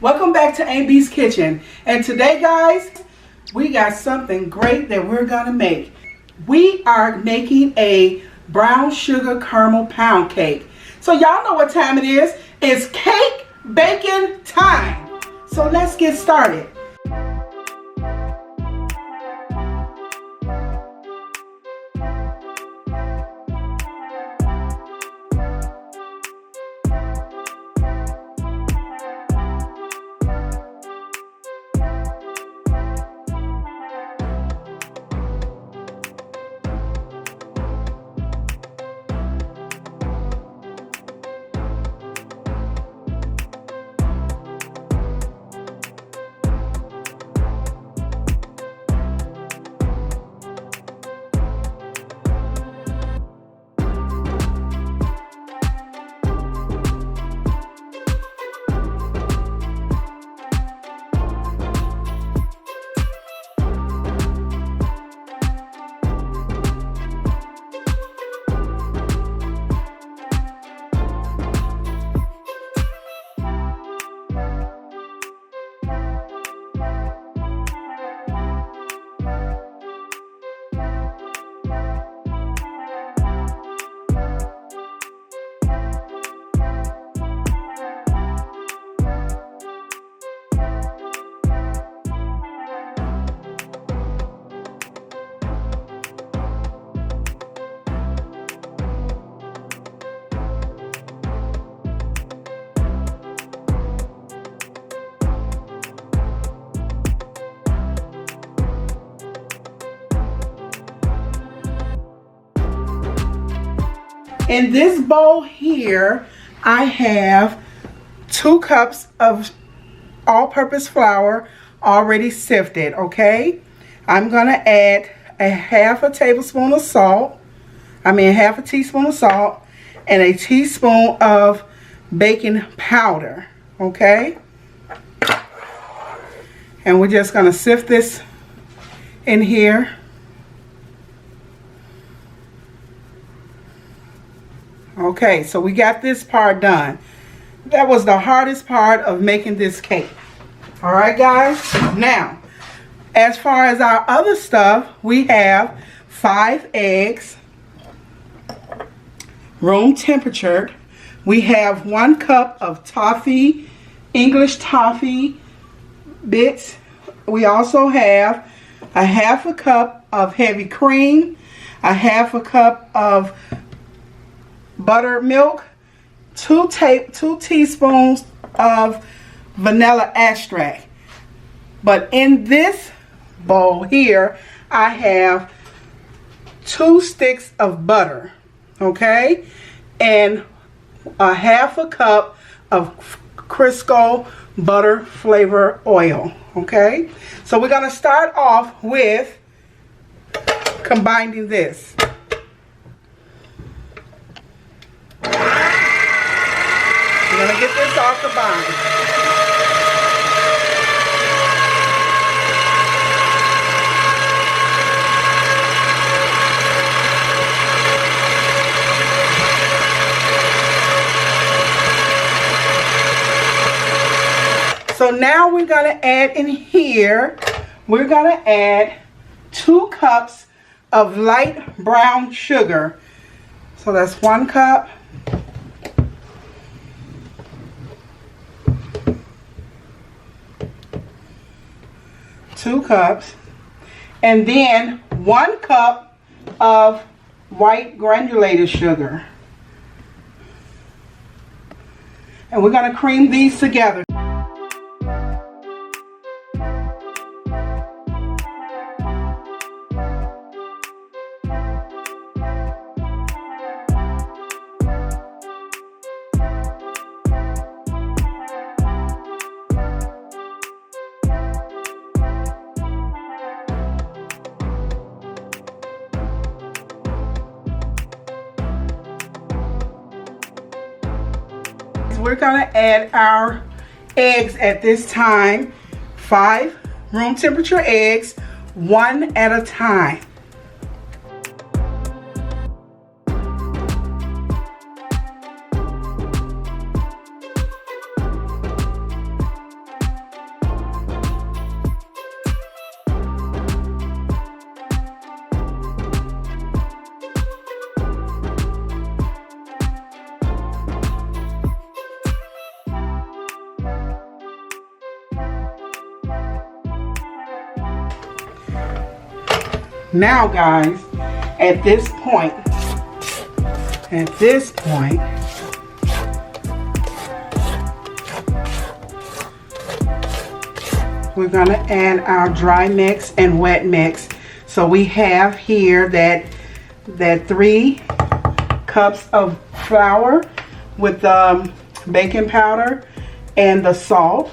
Welcome back to AB's Kitchen. And today, guys, we got something great that we're gonna make. We are making a brown sugar caramel pound cake. So y'all know what time it is. It's cake baking time. So let's get started. In this bowl here, I have 2 cups of all-purpose flour already sifted, okay? I'm gonna add half a teaspoon of salt, and a teaspoon of baking powder, okay? And we're just gonna sift this in here. Okay, so we got this part done. That was the hardest part of making this cake. All right, guys. Now, as far as our other stuff, we have 5 eggs, room temperature. We have 1 cup of toffee, English toffee bits. We also have a half a cup of heavy cream, a half a cup of buttermilk, 2 teaspoons of vanilla extract. But in this bowl here, I have 2 sticks of butter, okay, and a half a cup of Crisco butter flavor oil, okay. So we're gonna start off with combining this. We're gonna get this all combined. So now we're gonna add in here, we're gonna add 2 cups of light brown sugar. So that's 1 cup. 2 cups, and then 1 cup of white granulated sugar. And we're going to cream these together. We're going to add our eggs at this time. 5 room temperature eggs, 1 at a time. Now guys, at this point, we're gonna add our dry mix and wet mix. So we have here that 3 cups of flour with baking powder and the salt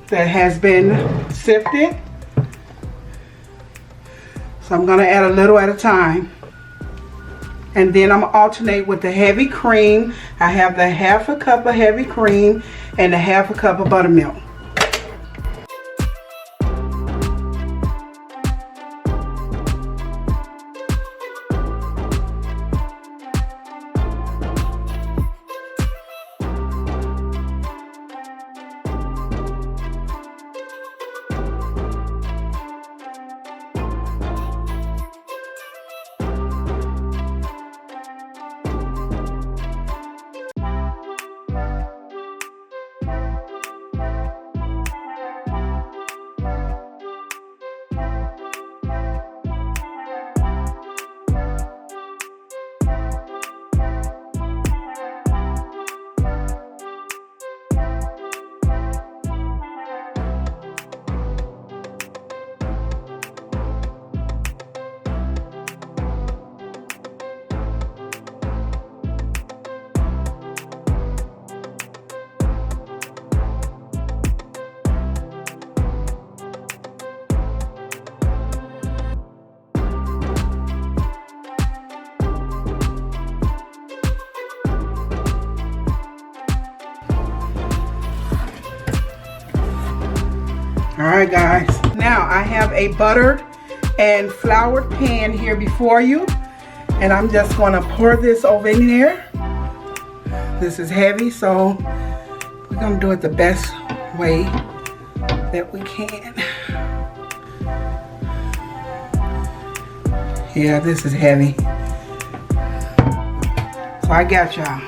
that has been sifted. So I'm gonna add a little at a time. And then I'm gonna alternate with the heavy cream. I have the 1/2 cup of heavy cream and the 1/2 cup of buttermilk. Alright guys, now I have a buttered and floured pan here before you, and I'm just going to pour this over in there. This is heavy, so we're going to do it the best way that we can. Yeah, this is heavy. So I got y'all.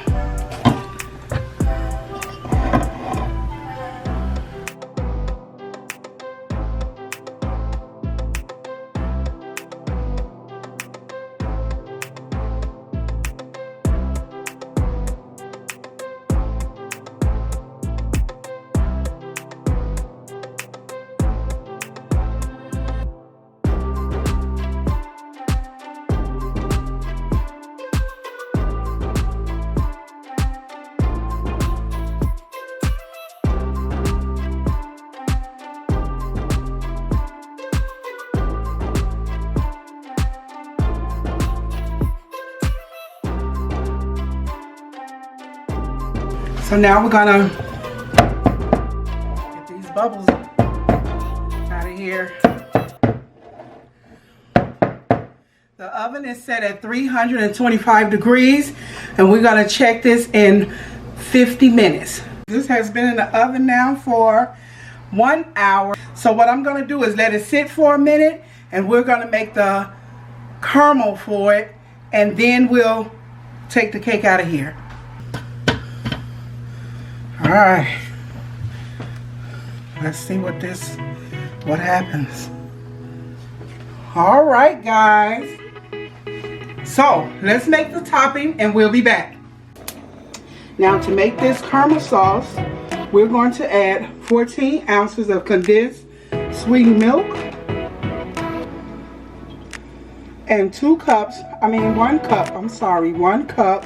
So now we're gonna get these bubbles out of here. The oven is set at 325 degrees, and we're gonna check this in 50 minutes. This has been in the oven now for 1 hour. So what I'm gonna do is let it sit for a minute, and we're gonna make the caramel for it, and then we'll take the cake out of here. All right, let's see what happens. All right, guys. So let's make the topping and we'll be back. Now to make this caramel sauce, we're going to add 14 ounces of condensed sweetened milk and 1 cup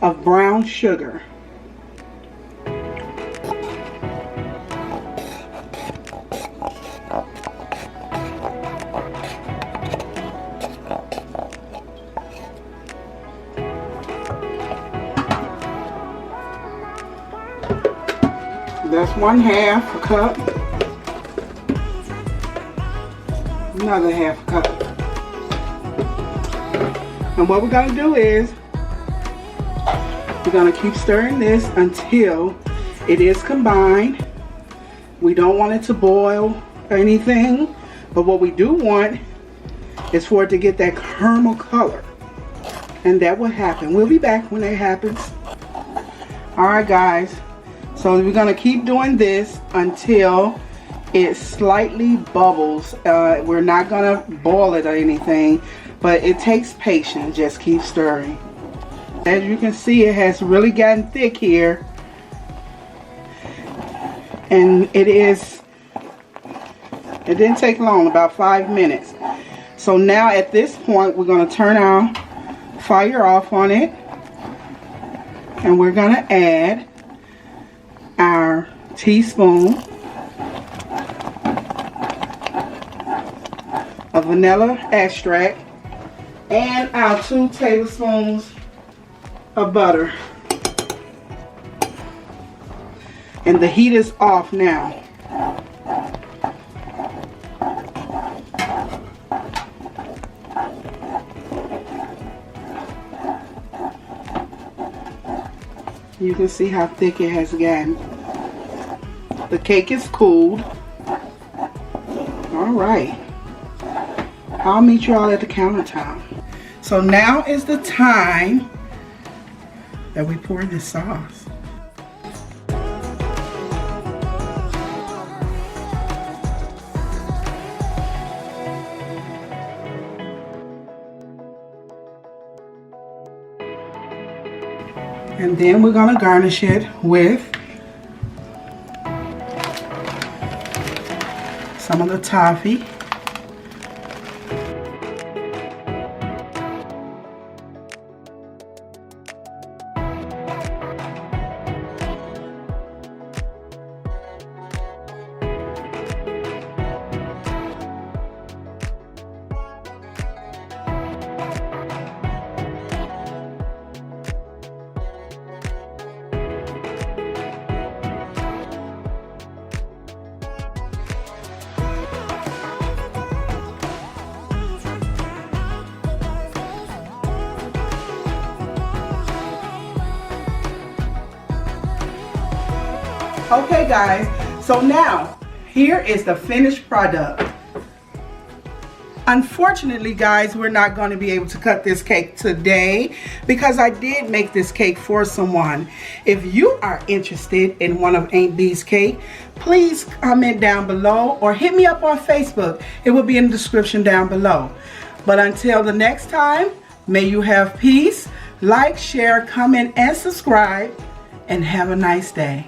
of brown sugar. That's 1/2 cup. Another 1/2 cup. And what we're going to do is we're going to keep stirring this until it is combined. We don't want it to boil or anything, but what we do want is for it to get that caramel color. And that will happen. We'll be back when that happens. Alright guys, so we're going to keep doing this until it slightly bubbles. We're not gonna boil it or anything, but it takes patience. Just keep stirring. As you can see, it has really gotten thick here, and it didn't take long, about 5 minutes. So now at this point, we're gonna turn our fire off on it, and we're gonna add our teaspoon of vanilla extract and our 2 tablespoons of butter. And the heat is off now. You can see how thick it has gotten. The cake is cooled. All right. I'll meet you all at the countertop. So now is the time that we pour this sauce. And then we're gonna garnish it with some of the toffee. Okay guys, so now here is the finished product. Unfortunately guys, we're not going to be able to cut this cake today because I did make this cake for someone. If you are interested in one of Aunt B's cake, please comment down below or hit me up on Facebook. It will be in the description down below. But until the next time, may you have peace. Like, share, comment, and subscribe, and have a nice day.